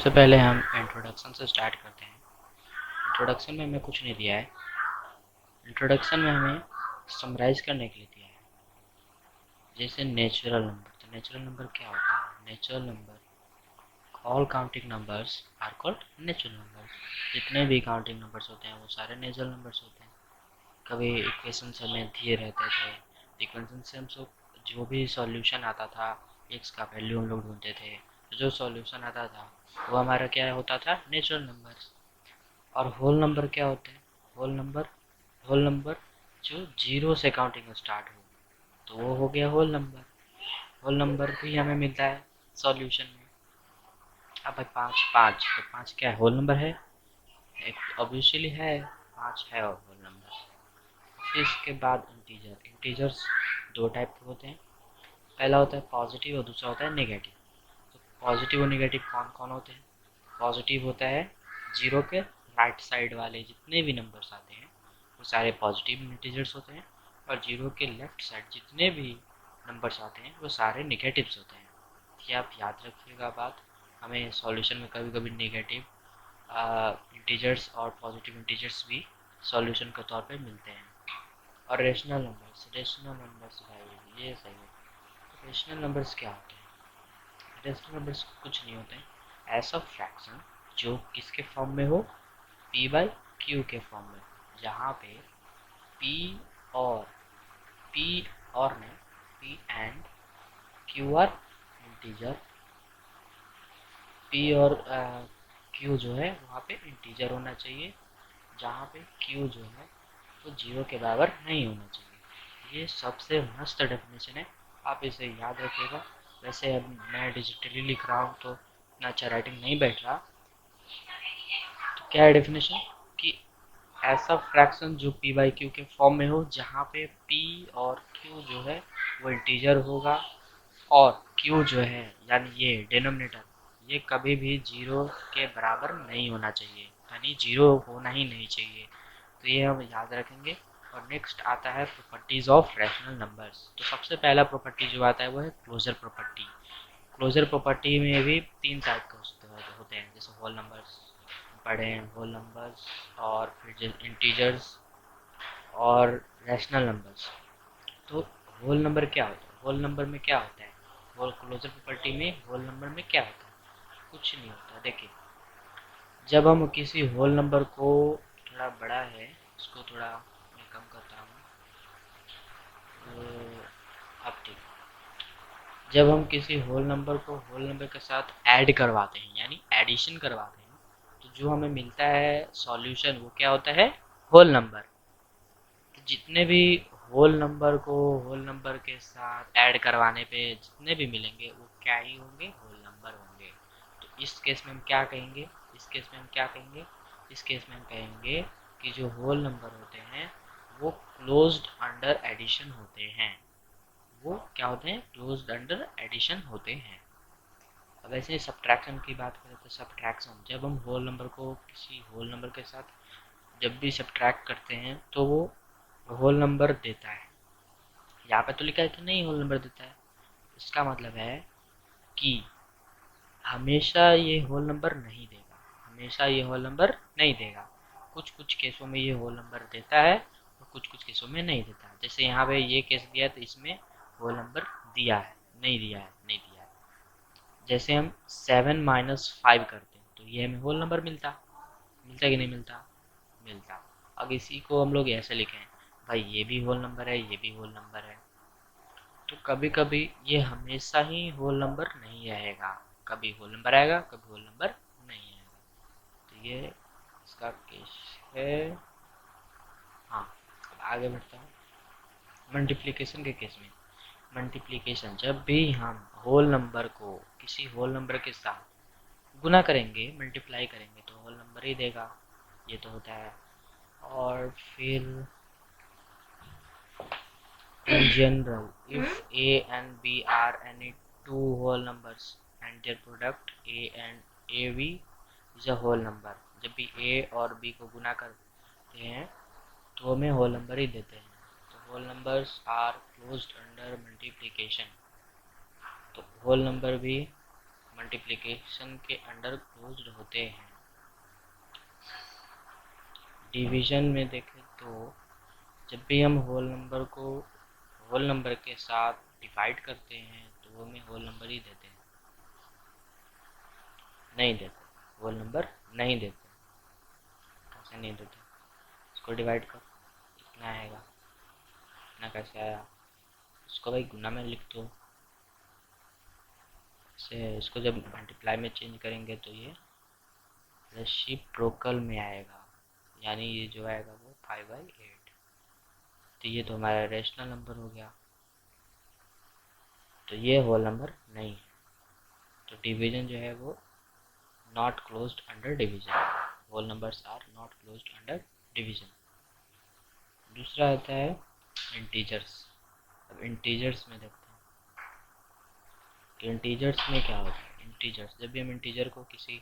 सबसे पहले हम इंट्रोडक्शन से स्टार्ट करते हैं। इंट्रोडक्शन में हमें कुछ नहीं दिया है। इंट्रोडक्शन में हमें समराइज करने के लिए दिया है, जैसे नेचुरल नंबर। तो नेचुरल नंबर क्या होता है? Natural number, all counting numbers are called natural numbers. जितने भी काउंटिंग नंबर्स होते हैं वो सारे नेचुरल नंबर्स होते हैं। कभी इक्वेशन हमें दिए रहते थे, इक्वेशन से हम सब जो भी सॉल्यूशन आता था, एक्स का वैल्यू हम लोग ढूंढते थे, तो जो सॉल्यूशन आता था वो हमारा क्या होता था? Natural numbers. और होल नंबर क्या होते हैं? होल नंबर जो जीरो से काउंटिंग स्टार्ट हो, तो वो हो गया होल नंबर। होल नंबर भी हमें मिलता है सॉल्यूशन में। अब भाई पाँच पाँच तो पाँच क्या है? होल नंबर है? एक ऑब्वियसली है, पाँच है और होल नंबर। फिर इसके बाद इंटीजर्स दो टाइप के होते हैं। पहला होता है पॉजिटिव और दूसरा होता है नेगेटिव। तो पॉजिटिव और नेगेटिव कौन कौन होते हैं? पॉजिटिव होता है जीरो के राइट साइड वाले जितने भी नंबर्स आते हैं वो सारे पॉजिटिव इंटीजर्स होते हैं, और जीरो के लेफ्ट साइड जितने भी नंबर्स आते हैं वो सारे नेगेटिव्स होते हैं। ये आप याद रखिएगा बात। हमें सॉल्यूशन में कभी कभी नेगेटिव इंटीजर्स और पॉजिटिव इंटीजर्स भी सॉल्यूशन के तौर पे मिलते हैं। और रेशनल नंबर्स भाई ये सही है। रेशनल नंबर्स क्या होते हैं? रेशनल नंबर्स कुछ नहीं होते हैं, ऐसा फ्रैक्शन जो किसके फॉर्म में हो? पी बाई क्यू के फॉर्म में, जहाँ पे पी और पी और ने P and Q R integer. P और क्यू जो है वहाँ पे इंटीजर होना चाहिए, जहाँ पे क्यू जो है वो जीरो के बराबर नहीं होना चाहिए। ये सबसे मस्त डेफिनेशन है, आप इसे याद रखिएगा। वैसे अब मैं डिजिटली लिख रहा हूँ तो इतना अच्छा राइटिंग नहीं बैठ रहा। तो क्या है डेफिनेशन? कि ऐसा फ्रैक्शन जो पी बाई क्यू के फॉर्म में हो, जहाँ पे पी और क्यू जो है वो इंटीजर होगा, और क्यू जो है यानी ये डिनोमिनेटर, ये कभी भी जीरो के बराबर नहीं होना चाहिए, यानी जीरो होना ही नहीं चाहिए। तो ये हम याद रखेंगे। और नेक्स्ट आता है प्रॉपर्टीज ऑफ रैशनल नंबर्स। तो सबसे पहला प्रॉपर्टी जो आता है वो है क्लोजर प्रॉपर्टी। क्लोजर प्रॉपर्टी में भी तीन टाइप के होते हैं, जैसे होल नंबर्स पढ़े हैं, होल नंबर्स और फिर इंटीजर्स और रैशनल नंबर्स। तो होल नंबर क्या होता है? होल नंबर में क्या होता है? होल क्लोजर प्रॉपर्टी में होल नंबर में क्या होता है? कुछ नहीं होता। देखिए, जब हम किसी होल नंबर को, थोड़ा बड़ा है इसको थोड़ा मैं कम करता हूँ, अब ठीक। जब हम किसी होल नंबर को होल नंबर के साथ ऐड करवाते हैं, यानी एडिशन करवाते हैं, तो जो हमें मिलता है सॉल्यूशन वो क्या होता है? Whole number. तो जितने भी होल नंबर को होल नंबर के साथ ऐड करवाने पे जितने भी मिलेंगे वो क्या ही होंगे? होल नंबर होंगे। तो इस केस में हम क्या कहेंगे? इस केस में हम क्या कहेंगे? इस केस में हम कहेंगे कि जो होल नंबर होते हैं वो क्लोज्ड अंडर एडिशन होते हैं। वो क्या होते हैं? क्लोज्ड अंडर एडिशन होते हैं। अब ऐसे सब्ट्रैक्शन की बात करें तो सब्ट्रैक्शन, जब हम होल नंबर को किसी होल नंबर के साथ जब भी सब्ट्रैक्ट करते हैं तो वो होल नंबर देता है। यहाँ पे तो लिखा है कि नहीं होल नंबर देता है, इसका मतलब है कि हमेशा ये होल नंबर नहीं देगा, हमेशा ये होल नंबर नहीं देगा। कुछ कुछ केसों में ये होल नंबर देता है और कुछ कुछ केसों में नहीं देता है। जैसे यहाँ पे ये केस दिया है तो इसमें होल नंबर दिया है, नहीं दिया है, नहीं दिया है। जैसे हम 7 - 5 करते हैं तो ये हमें होल नंबर मिलता, मिलता कि नहीं मिलता? मिलता। अब इसी को हम लोग ऐसे लिखें, भाई ये भी होल नंबर है, ये भी होल नंबर है। तो कभी कभी ये हमेशा ही होल नंबर नहीं रहेगा, कभी होल नंबर आएगा, कभी होल नंबर नहीं आएगा। तो ये इसका केस है। हाँ, अब आगे बढ़ता हूँ मल्टीप्लिकेशन के केस में। मल्टीप्लिकेशन, जब भी हम होल नंबर को किसी होल नंबर के साथ गुना करेंगे, मल्टीप्लाई करेंगे, तो होल नंबर ही देगा। ये तो होता है। और फिर in general, if A and B are any two whole numbers and their product A and AB is a whole number, जब भी A और B को गुना करते हैं तो हमें होल नंबर ही देते हैं। तो whole numbers are closed under multiplication. तो होल नंबर भी मल्टीप्लिकेशन के अंडर क्लोज्ड होते हैं। डिवीजन में देखें तो जब भी हम होल नंबर को होल नंबर के साथ डिवाइड करते हैं तो वो हमें होल नंबर ही देते हैं, नहीं देते, होल नंबर नहीं देते। कैसे नहीं देते? इसको डिवाइड कर, इतना आएगा, इतना कैसे आया? इसको भाई गुना में लिख दो, से इसको जब मल्टीप्लाई में चेंज करेंगे तो ये रेसिप्रोकल में आएगा, यानी ये जो आएगा वो 5/8। तो ये तो हमारा रेशनल नंबर हो गया, तो ये होल नंबर नहीं है। तो डिवीजन जो है वो not closed under division, whole numbers are not closed under division. दूसरा आता है इंटीजर्स। अब इंटीजर्स में देखते हैं कि इंटीजर्स में क्या होता है। इंटीजर्स, जब भी हम इंटीजर को किसी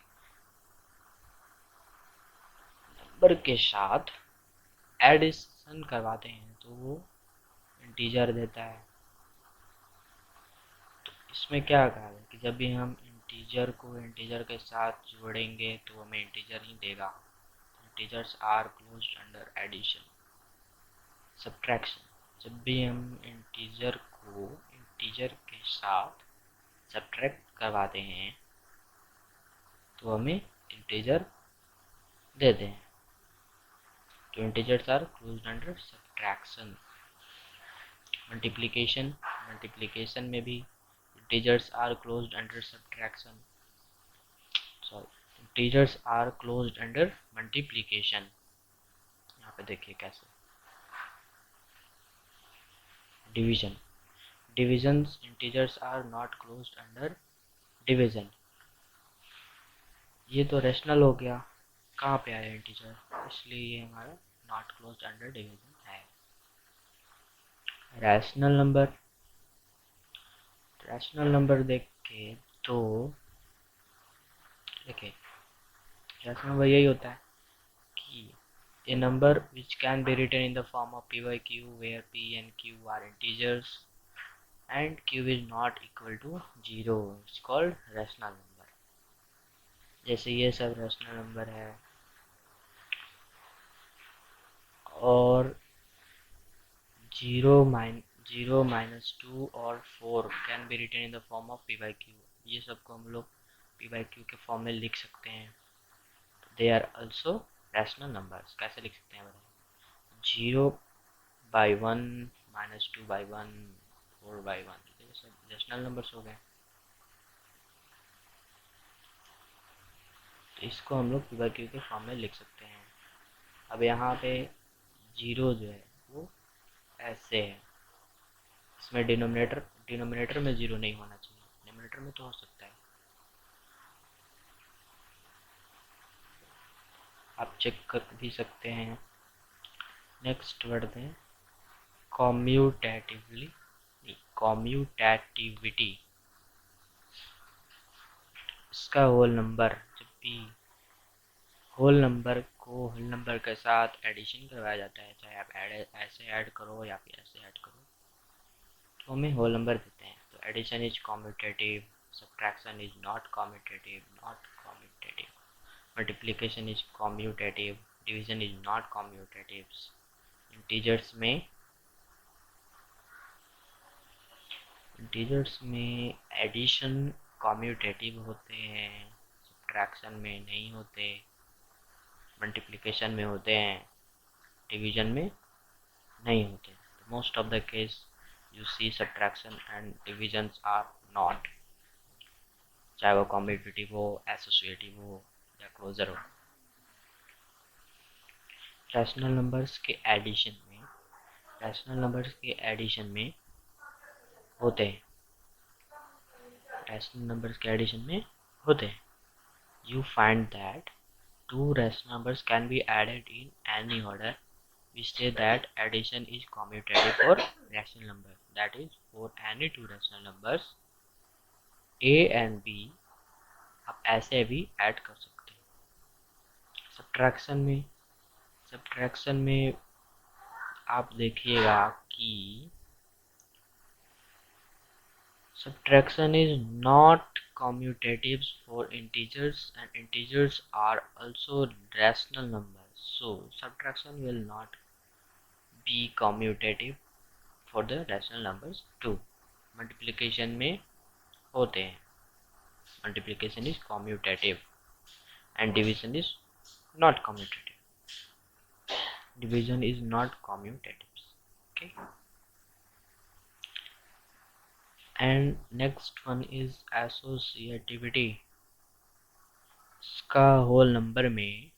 नंबर के साथ एडिशन करवाते हैं तो वो इंटीजर देता है। तो इसमें क्या कहा है कि जब भी हम इंटीजर को इंटीजर के साथ जोड़ेंगे तो हमें इंटीजर ही देगा। Integers are closed under addition. Subtraction, जब भी हम इंटीजर को इंटीजर के साथ सब्ट्रैक्ट करवाते हैं तो हमें इंटीजर देते हैं। तो integers are closed under subtraction. Multiplication, multiplication में भी integers are closed under subtraction, sorry integers are closed under multiplication. यहाँ पे देखिए कैसे। Division, divisions integers are not closed under division. ये तो रेशनल हो गया, कहाँ पे आया इंटीजर, इसलिए ये हमारा नॉट क्लोज्ड अंडर डिवीजन है। रैशनल नंबर, रैशनल नंबर देखे तो देखिए रैशनल नंबर यही होता है कि a number which can be written in the form of p by q where p and q are integers and q is not equal to 0 is called rational number। जैसे ये सब rational number है और 0 -2 और 4 can be written in the form of p by q, ये सबको हम लोग p by q के फॉर्म में लिख सकते हैं। They are also rational numbers. कैसे लिख सकते हैं बताइए? 0/1 -2/1 4/1, ये सब रैशनल नंबर्स हो गए। तो इसको हम लोग p by q के फॉर्म में लिख सकते हैं। अब यहाँ पे 0 जो है वो ऐसे है, इसमें डिनोमिनेटर में 0 नहीं होना चाहिए, डिनोमिनेटर में तो हो सकता है। आप चेक कर भी सकते हैं। नेक्स्ट बढ़ते हैं कॉम्यूटेटिवली, कॉम्यूटेटिविटी। इसका होल नंबर, जब भी होल नंबर को होल नंबर के साथ एडिशन करवाया जाता है, चाहे आप ऐसे ऐड करो या फिर ऐसे ऐड करो, तो हमें होल नंबर देते हैं। तो addition is commutative, subtraction is not commutative, multiplication is commutative, division is not commutative. Integers में एडिशन कॉम्यूटेटिव होते हैं, सब्ट्रैक्शन में नहीं होते, मल्टीप्लिकेशन में होते हैं, डिवीजन में नहीं होते। Most of the case you see subtraction and divisions are not, चाहे वो कॉम्यूटेटिव हो, एसोसिएटिव हो या क्लोजर हो। रैशनल नंबर्स के एडिशन में, रैशनल नंबर्स के एडिशन में होते हैं, रैशनल नंबर्स के एडिशन में होते हैं। You find that two rational numbers can be added in any order. We say that addition is commutative for rational number. That is, for any two rational numbers a and b आप ऐसे भी add कर सकते हैं। Subtraction में आप देखिएगा कि Subtraction is not commutative for integers, and integers are also rational numbers. So subtraction will not be commutative for the rational numbers too. Multiplication में होते हैं. Multiplication is commutative and division is not commutative. Division is not commutative. Okay. And next one is associativity. इसका whole number में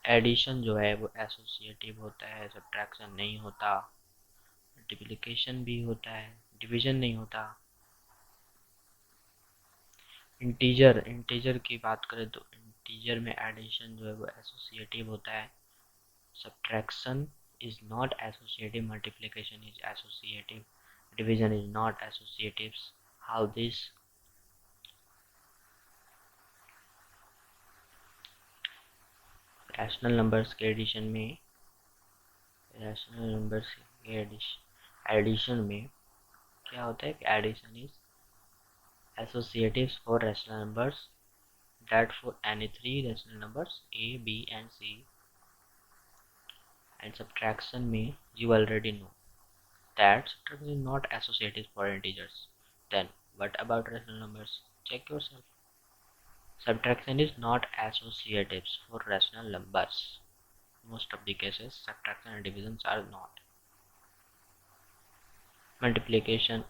addition जो है वो associative होता है, सब्ट्रैक्शन नहीं होता. मल्टीप्लिकेशन भी होता है, डिवीजन नहीं होता. इंटीजर की बात करें तो इंटीजर में एडिशन जो है वो एसोसिएटिव होता है. Subtraction is not associative, multiplication is associative, division is not associative. How this? Rational numbers के एडिशन में क्या होता है कि addition is associative for rational numbers that for any three rational numbers a, b and c. And subtraction में you already know that subtraction is not associative for integers. Then what about rational numbers? Check yourself. Subtraction is not associative for rational numbers. Most of the cases subtraction and divisions are not. Multiplication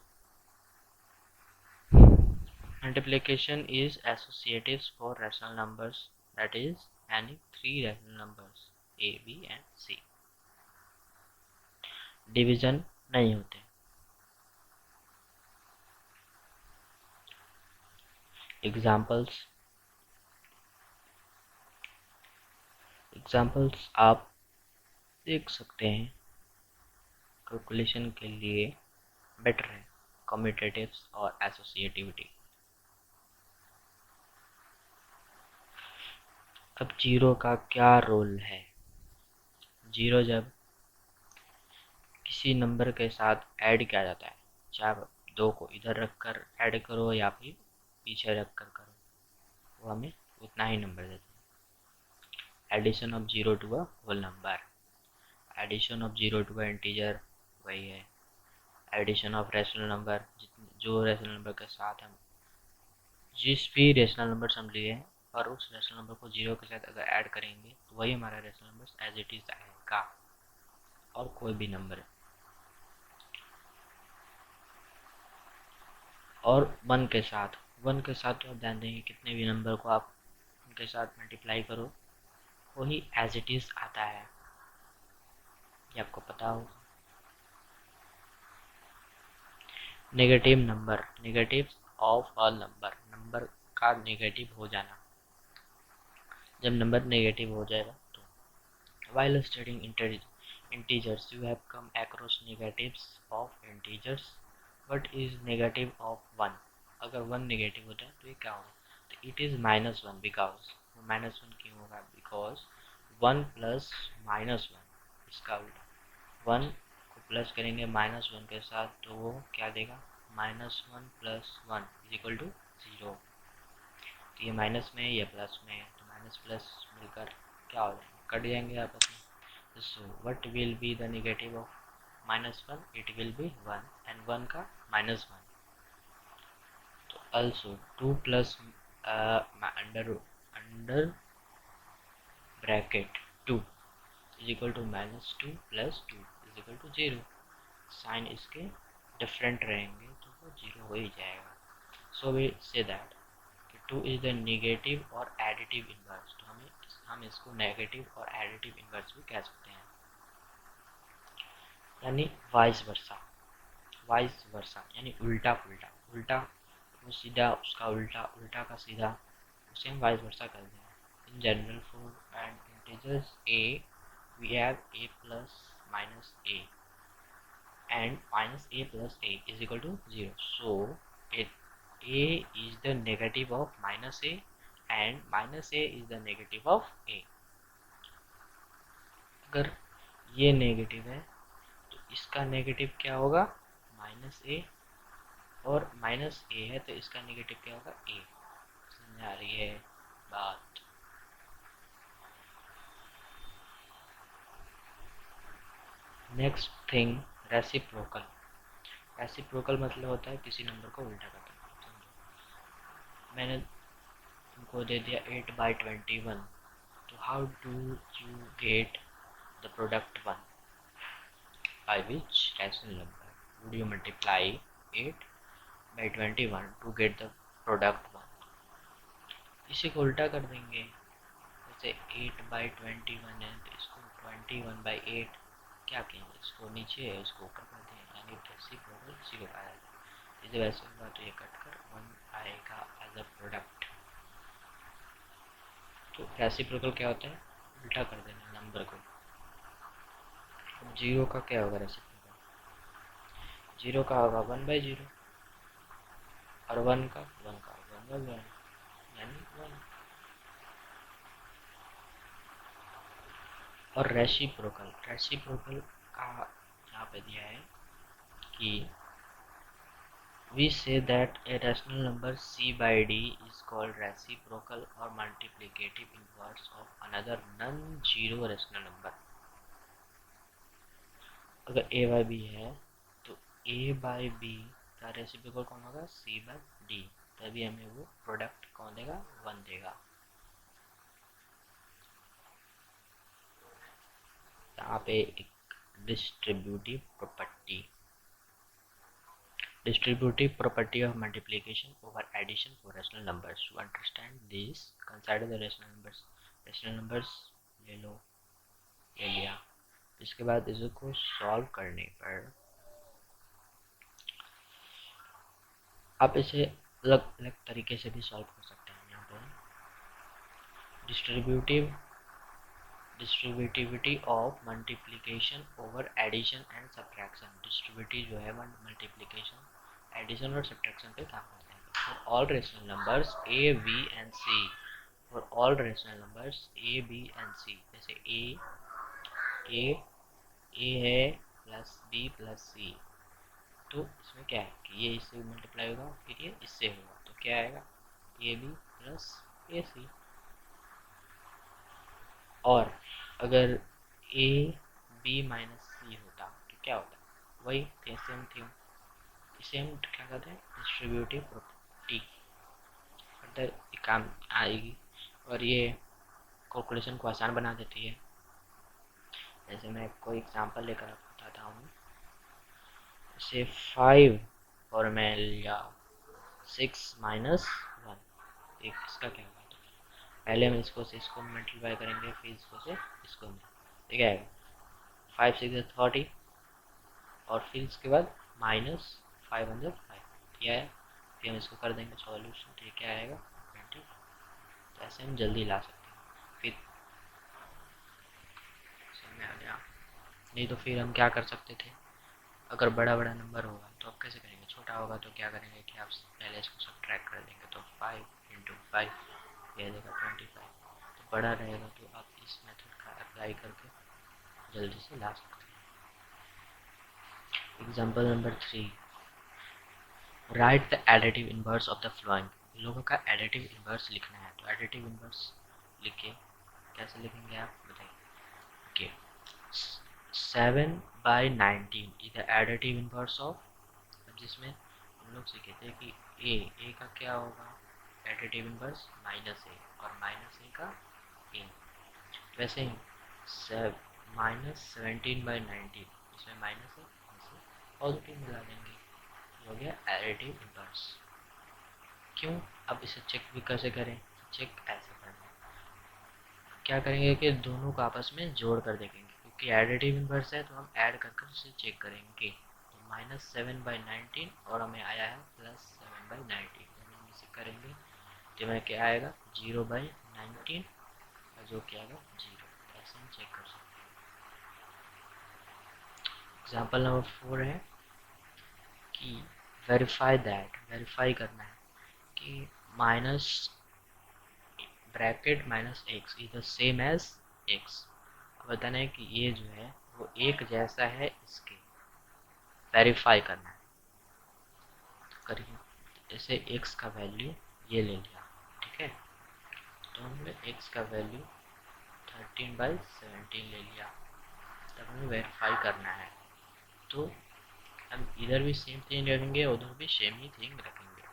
is associative for rational numbers, that is any three rational numbers a, b and c. Division नहीं होते. Examples आप देख सकते हैं. Calculation के लिए better है कम्यूटेटिव्स और एसोसिएटिविटी. अब जीरो का क्या रोल है? जीरो जब किसी नंबर के साथ ऐड किया जाता है, चाहे आप दो को इधर रखकर ऐड करो या फिर पीछे रखकर करो, वो हमें उतना ही नंबर देता है. Addition of zero to a whole number, addition of zero to a integer वही है. एडिशन ऑफ रैशनल नंबर, जो रैशनल नंबर के साथ हम जिस भी रैशनल नंबर हम लिए हैं और उस रैशनल नंबर को जीरो के साथ अगर ऐड करेंगे तो वही हमारा rational number as it is आएगा. और कोई भी नंबर और वन के साथ तो आप ध्यान देंगे कितने भी नंबर को आप उनके साथ मल्टीप्लाई करो वही एज इट इज आता है, ये आपको पता होगा. Negative number, negative of a number का नेगेटिव हो जाना. जब नंबर नेगेटिव हो जाएगा तो while studying integers you have come across negatives of integers. What is negative of 1? अगर 1 नेगेटिव होता है तो ये क्या होगा? तो इट इज -1 बिकॉज -1 क्यों होगा? बिकॉज 1 प्लस -1 इसका उल्टा 1 को प्लस करेंगे -1 के साथ तो वो क्या देगा? -1 प्लस 1 इज इक्वल टू 0. तो ये माइनस में है, ये प्लस में है, तो माइनस प्लस मिलकर क्या हो जाएंगे? कट जाएंगे आपस में. So what will be the negative of -1? It will be 1 and 1 का -1. तो also 2 plus under bracket 2 is equal to -2 plus 2 is equal to 0. Sign इसके डिफरेंट रहेंगे तो वो 0 हो ही जाएगा. So we say that 2 is the negative और additive inverse. तो हम इसको नेगेटिव और एडिटिव इन्वर्स भी कह सकते हैं, यानी वाइस वर्सा यानी उल्टा पुल्टा. उल्टा वो सीधा उसका उल्टा, उल्टा का सीधा, उसे हम वाइस वर्सा कहते हैं. In general for and integers a we have a plus minus a and minus a plus a is equal to 0. So a is the negative of minus a and minus a is the negative of a. अगर ये negative है तो इसका negative क्या होगा? -a और minus ए है तो इसका नेगेटिव क्या होगा, ए। समझ आ रही है बात? Next thing, reciprocal. रेसिप्रोकल मतलब होता है किसी नंबर को उल्टा कर देना। समझो मैंने तुमको दे दिया 8/21, तो how do you get the product 1? By which rational number would you multiply 8/21 to get the product 1? इसी को उल्टा कर देंगे। जैसे 8/21 है तो इसको 21/8 क्या कहेंगे, इसको नीचे है इसको ऊपर कर दें, यानी रेसिप्रोकल इसी को कहा जाता है। यदि वैसे होगा तो ये कट कर 1 आएगा एज अ प्रोडक्ट। तो रेसिप्रोकल क्या होता है, उल्टा कर देना नंबर को। अब जीरो का क्या होगा रेसिप्रोकल, जीरो का होगा 1/0, और वन का 1/1 यानी 1। और रेसिप्रोकल, रेसिप्रोकल का यहाँ पे दिया है कि we say that a rational number c by d is called reciprocal or multiplicative inverse of another non-zero rational number। अगर a by b है तो a by b का रेसिप्रोकल कौन होगा, c by d, तभी हमें वो प्रोडक्ट कौन देगा, 1 देगा। यहाँ पे एक distributive property, distributive property of multiplication over addition for rational numbers. To understand this, consider the rational numbers। rational numbers ले लो, ले लिया। इसके बाद इसको सॉल्व करने पर आप इसे अलग अलग तरीके से भी सॉल्व कर सकते हैं। यहाँ पर distributivity of multiplication over addition and subtraction. Distributive जो है मल्टीप्लिकेशन एडिशन और सब्ट्रैक्शन पे काम करते हैं। For all rational numbers a b and c, for all rational numbers a b and c, जैसे ए है प्लस बी प्लस सी, तो इसमें क्या है कि ये इससे मल्टीप्लाई होगा फिर ये इससे होगा, तो क्या आएगा, ए बी प्लस ए सी। और अगर ए बी माइनस सी होता तो क्या होता, वही सेम थी, इसे हम क्या कहते हैं, डिस्ट्रीब्यूटिव प्रॉपर्टी। अर्थात काम आएगी और ये कैलकुलेशन को आसान बना देती है। जैसे मैं कोई एग्जांपल लेकर बताता हूँ, जैसे 5 और मैं लिया 6-1, एक इसका क्या होगा, तो पहले हम इसको से इसको मल्टीप्लाई करेंगे, फिर इसको से इसको में, ठीक है। 5 6 30, और फिर इसके बाद -5 किया है, फिर हम इसको कर देंगे सॉल्यूशन, तो ये क्या आएगा 20। तो ऐसे हम जल्दी ला सकते हैं। फिर समझ में आ गया? नहीं तो फिर हम क्या कर सकते थे, अगर बड़ा बड़ा नंबर होगा तो आप कैसे करेंगे, छोटा होगा तो क्या करेंगे कि आप पहले इसको सब्ट्रैक्ट कर देंगे, तो 5 × 5 यह देगा 25। तो बड़ा रहेगा तो आप इस मेथड का अप्लाई करके जल्दी से ला सकते हैं। Example number 3, right the additive inverse of the flowing. लोगों का एडिटिव इनवर्स लिखना है, तो एडिटिव इनवर्स लिखे, कैसे लिखेंगे आप बताइए। Okay, 7/19 is the additive inverse of, जिसमें हम लोग सीखे थे कि ए का क्या होगा, एडिटिव इनवर्स -a, और -a का a। वैसे ही -17/19, इसमें माइनस है, पॉजिटिव मिला देंगे, हो गया एडिटिव इनवर्स। क्यों, अब इसे चेक भी कैसे करें, चेक ऐसे करना है, क्या करेंगे कि दोनों को आपस में जोड़ कर देखेंगे, क्योंकि एडिटिव इनवर्स है तो हम ऐड कर कर इसे चेक करेंगे। तो -7/19 और हमें आया है +7/19, हम इसे करेंगे तो हमें क्या आएगा 0/19, और जो क्या आएगा 0। ऐसे हम चेक कर सकते हैं। एग्जाम्पल नंबर 4 है कि वेरीफाई दैट, वेरीफाई करना है कि minus bracket -x is the same as x। बताना है कि ये जो है वो एक जैसा है इसके, वेरीफाई करना है। करिए। जैसे x का वैल्यू ये ले लिया, ठीक है, तो हमने x का वैल्यू 13/17 ले लिया। तब हमें वेरीफाई करना है, तो हम इधर भी सेम थिंग रखेंगे, उधर भी सेम ही थिंग रखेंगे।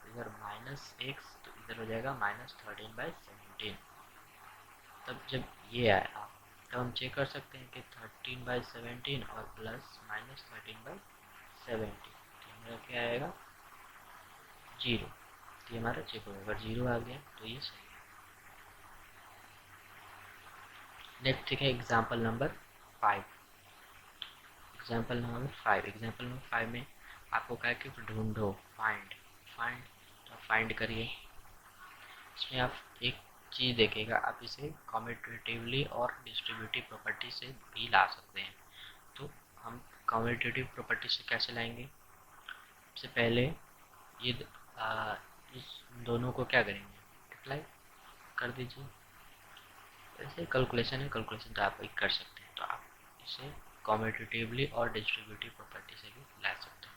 इधर -x तो इधर हो जाएगा -13/17। तब जब ये आएगा तब हम चेक कर सकते हैं कि 13/17 और प्लस -13/17, तो हमारा क्या आएगा 0। तो ये हमारा चेक होगा, अगर 0 आ गया तो ये सही है। नेक्स्ट ठीक है एग्जाम्पल नंबर 5। एग्जाम्पल नंबर 5 में आपको क्या है कि ढूंढो, फाइंड तो फाइंड करिए। इसमें आप एक चीज़ देखिएगा, आप इसे कम्यूटेटिवली और डिस्ट्रीब्यूटिव प्रॉपर्टी से भी ला सकते हैं। तो हम कम्यूटेटिव प्रॉपर्टी से कैसे लाएंगे? सबसे पहले ये इस दोनों को क्या करेंगे, अप्लाई कर दीजिए। वैसे कैलकुलेशन है, कैलकुलेशन तो आप कर सकते हैं, तो आप इसे कम्यूटेटिवली और डिस्ट्रीब्यूटिव प्रॉपर्टी से भी ला सकते हैं।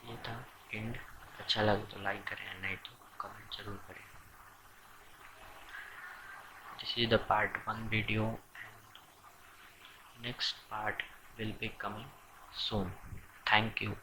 ये था एंड। अच्छा लगे तो लाइक करें, नहीं तो कमेंट जरूर करें। This is the part 1 video, and next part will be coming soon. Thank you.